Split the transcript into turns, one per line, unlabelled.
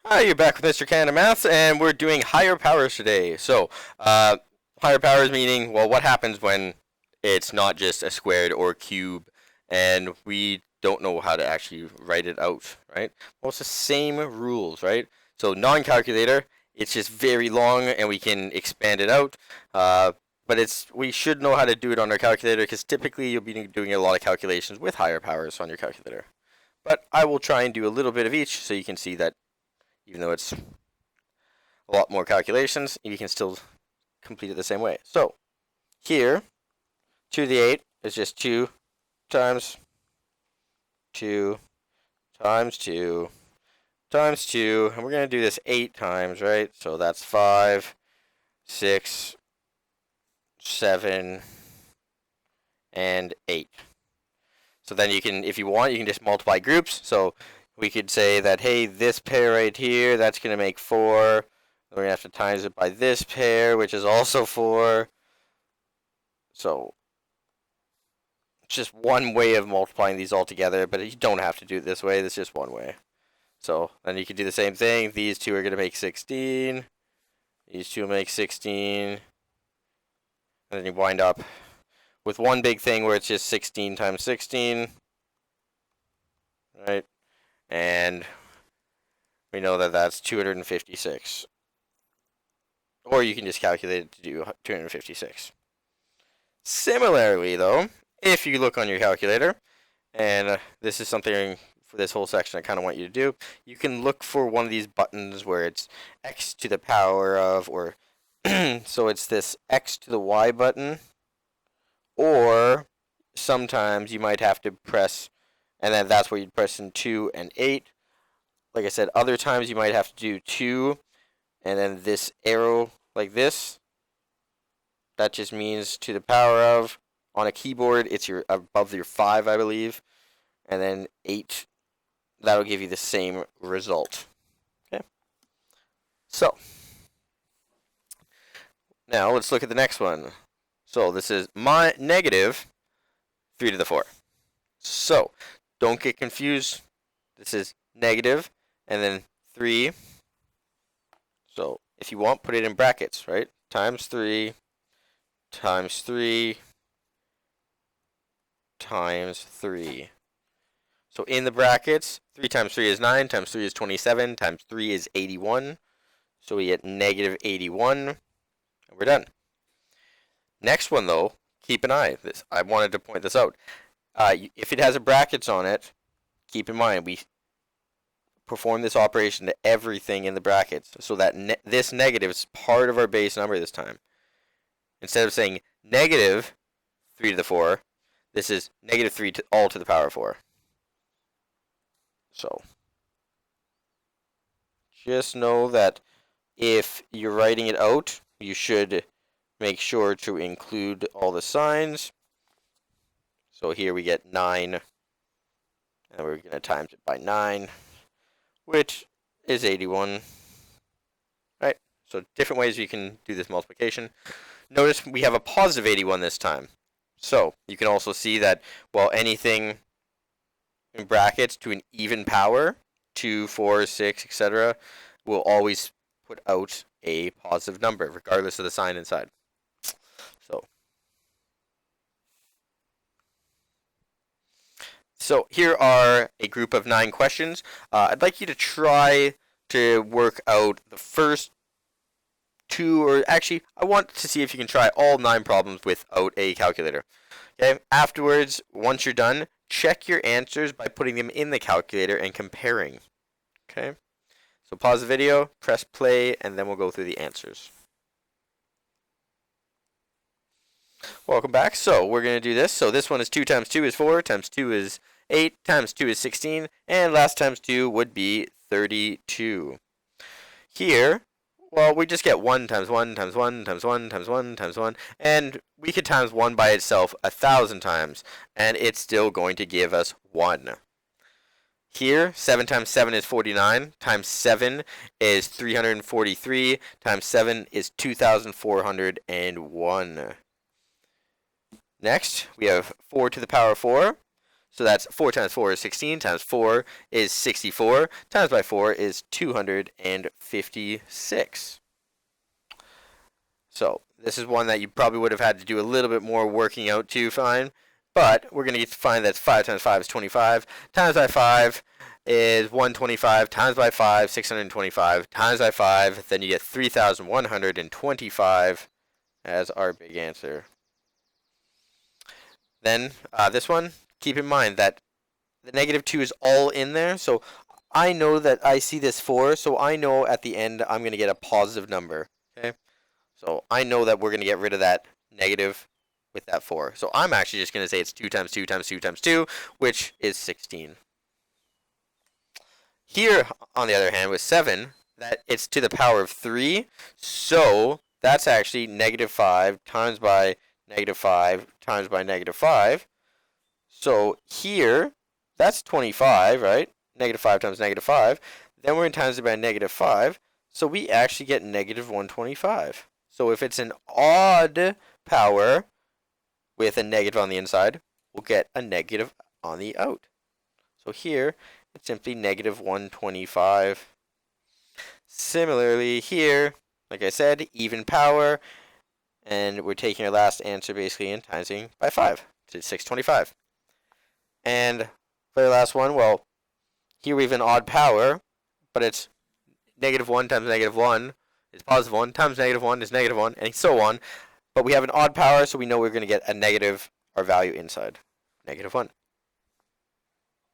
Hi, you're back with Mr. Canada Maths, and we're doing higher powers today. Higher powers meaning, well, what happens when it's not just a squared or cube, and we don't know how to actually write it out, right? Well, it's the same rules, right? So non-calculator, it's just very long, and we can expand it out. But we should know how to do it on our calculator, because typically you'll be doing a lot of calculations with higher powers on your calculator. But I will try and do a little bit of each, so you can see that even though it's a lot more calculations, you can still complete it the same way. So here, 2 to the 8 is just 2 times 2 times 2 times 2, and we're going to do this 8 times, right? So that's 5, 6, 7, and 8. So then you can, if you want, you can just multiply groups. So we could say that, hey, this pair right here, that's going to make 4. We're going to have to times it by this pair, which is also 4. So it's just one way of multiplying these all together, but you don't have to do it this way. There's just one way. So then you can do the same thing. These two are going to make 16. These two will make 16. And then you wind up with one big thing where it's just 16 times 16. Right? And we know that that's 256. Or you can just calculate it to do 256. Similarly, though, if you look on your calculator, and this is something for this whole section I kind of want you to do, you can look for one of these buttons where it's x to the power of, or so it's this x to the y button, or sometimes you might have to press, and then that's where you'd press in 2 and 8. Like I said, other times you might have to do 2, and then this arrow like this. That just means to the power of. On a keyboard, it's your above your 5, I believe, and then 8. That'll give you the same result. Okay. So now let's look at the next one. So this is my negative 3 to the 4. So don't get confused. This is negative and then 3. So if you want, put it in brackets, right? Times 3 times 3 times 3. So in the brackets, 3 times 3 is 9, times 3 is 27, times 3 is 81. So we get negative 81, and we're done. Next one, though, keep an eye. I wanted to point this out. If it has a brackets on it, keep in mind, we perform this operation to everything in the brackets, so that this negative is part of our base number this time. Instead of saying negative 3 to the 4, this is negative 3 to all to the power of 4. So just know that if you're writing it out, you should make sure to include all the signs. So here we get 9, and we're going to times it by 9, which is 81. Right? So different ways you can do this multiplication. Notice we have a positive 81 this time. So you can also see that, well, anything in brackets to an even power, 2, 4, 6, etc., will always put out a positive number, regardless of the sign inside. So here are a group of 9 questions. I'd like you to try to work out the first 2, or actually, I want to see if you can try all 9 problems without a calculator. Okay. Afterwards, once you're done, check your answers by putting them in the calculator and comparing. Okay. So pause the video, press play, and then we'll go through the answers. Welcome back. So we're going to do this. So this one is 2 times 2 is 4, times 2 is 8, times 2 is 16, and last times 2 would be 32. Here, well, we just get 1 times 1 times 1 times 1 times 1 times 1, and we could times 1 by itself 1,000 times, and it's still going to give us 1. Here, 7 times 7 is 49, times 7 is 343, times 7 is 2,401. Next, we have 4 to the power of 4. So that's 4 times 4 is 16, times 4 is 64, times by 4 is 256. So this is one that you probably would have had to do a little bit more working out to find, but we're going to find that 5 times 5 is 25, times by 5 is 125, times by 5, 625, times by 5, then you get 3,125 as our big answer. Then this one, keep in mind that the negative 2 is all in there, so I know that I see this 4, so I know at the end I'm going to get a positive number, okay? So I know that we're going to get rid of that negative with that 4. So I'm actually just going to say it's 2 times 2 times 2 times 2, which is 16. Here, on the other hand, with 7, that it's to the power of 3, so that's actually negative 5 times by negative 5 times by negative 5. So here, that's 25, right? Negative 5 times negative 5. Then we're going to times it by negative 5, so we actually get negative 125. So if it's an odd power with a negative on the inside, we'll get a negative on the out. So here, it's simply negative 125. Similarly here, like I said, even power, and we're taking our last answer basically and timesing by 5, so it's 625. And for the last one, well, here we have an odd power, but it's negative 1 times negative 1 is positive 1, times negative 1 is negative 1, and so on. But we have an odd power, so we know we're going to get a negative, our value inside, negative 1.